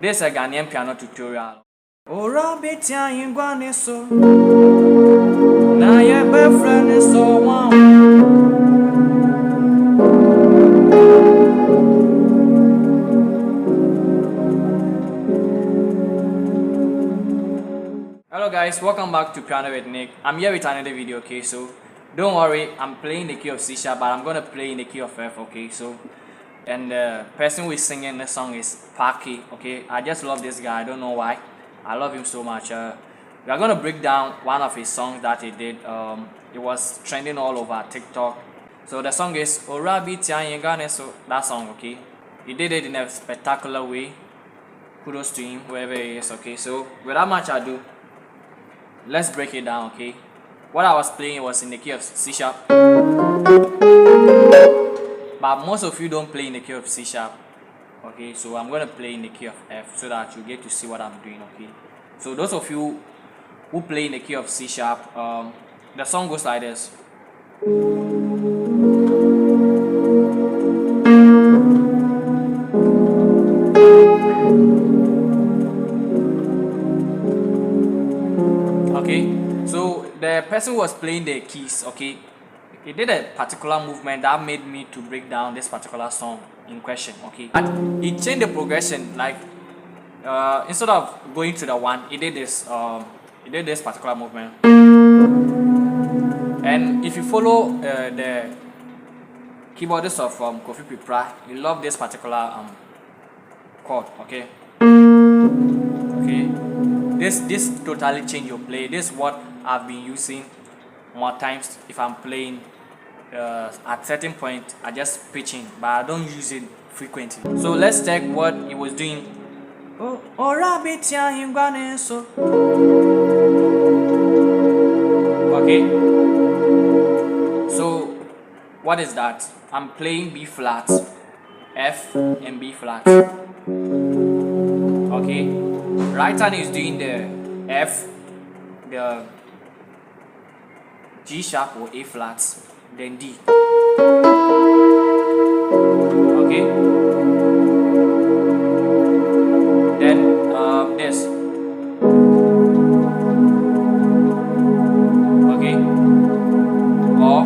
This is a Ghanaian piano tutorial. Ora betia ingwane so na ye befriend so one. Hello guys, welcome back to Piano with Nick. I'm here with another video, okay? So don't worry, I'm playing the key of C sharp, but I'm gonna play in the key of F, okay? So and the person who is singing the song is Parky, okay? I just love this guy, I don't know why. I love him so much. We are gonna break down one of his songs that he did. It was trending all over TikTok. So the song is Orabi Tianyegane, so that song, okay? He did it in a spectacular way. Kudos to him, wherever he is, okay? So without much ado, let's break it down, okay? What I was playing was in the key of C sharp, but most of you don't play in the key of C sharp, okay? So I'm gonna play in the key of F so that you get to see what I'm doing, okay? So those of you who play in the key of C sharp, the song goes like this. Okay, so the person who was playing the keys, okay, he did a particular movement that made me to break down this particular song in question, okay. And he changed the progression, like instead of going to the one, he did this particular movement. And if you follow the keyboardist of Kofi Pipra, you love this particular chord, okay. Okay, this totally changed your play. This is what I've been using more times if I'm playing. At certain point I just pitching, but I don't use it frequently. So let's check what he was doing. Okay, so what is that? I'm playing B flat, F and B flat. Okay, right hand is doing the F, the G sharp or A flats, then D. Okay, then this. Okay, or,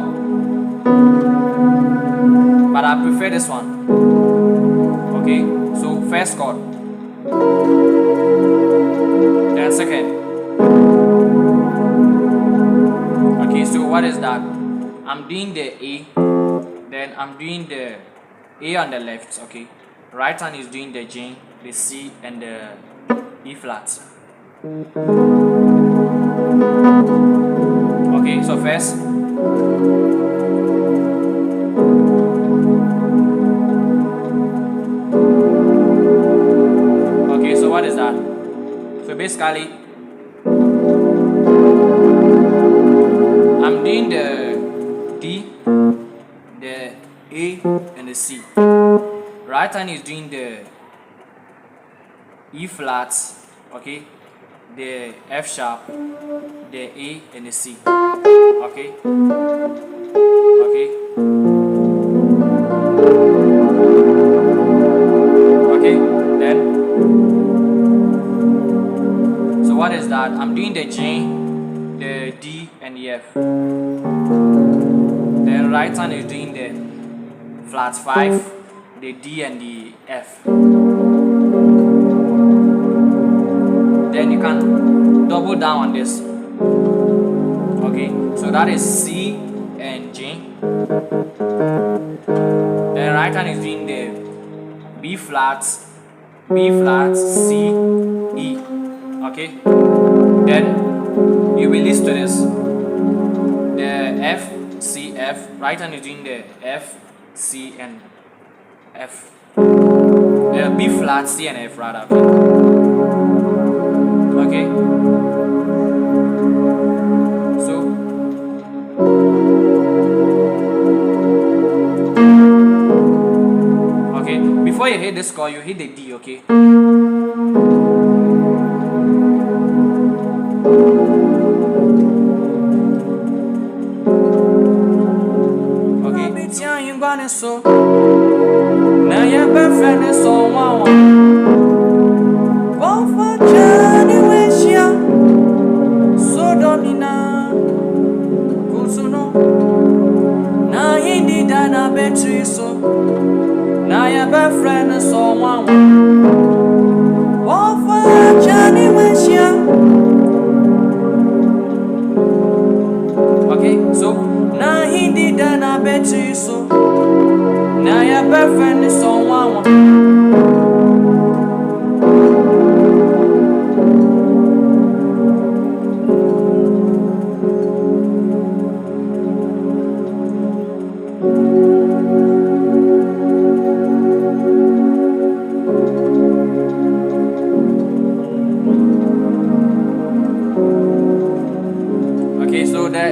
but I prefer this one. Okay, so first chord, then second. Okay, so what is that? I'm doing the A, then I'm doing the A on the left, okay. Right hand is doing the G, the C, and the E flat. Okay, so first. Okay, so what is that? So basically, I'm doing the D, the A, and the C. Right hand is doing the E flats, okay, the F sharp, the A, and the C. Okay, okay, okay. Then, so what is that? I'm doing the G, the D, and the F. Then right hand is doing the flat 5, the D, and the F. Then you can double down on this. Okay, so that is C and G. Then right hand is doing the B flats, C, E. Okay, then you release to this, the F, C, F. Right hand is doing the F, C, and F. The B flat, C, and F rather. Okay. So okay, before you hit this chord, you hit the D, okay? Okay. So now your best friend is so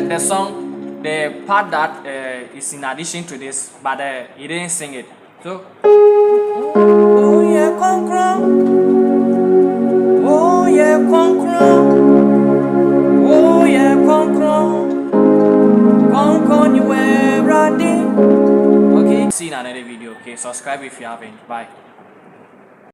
the song, the part that is in addition to this, but he didn't sing it. So, oh yeah, concro. Oh yeah, concro. Oh yeah, concro. Concro, you were ready. Okay, see you in another video. Okay, subscribe if you haven't. Bye.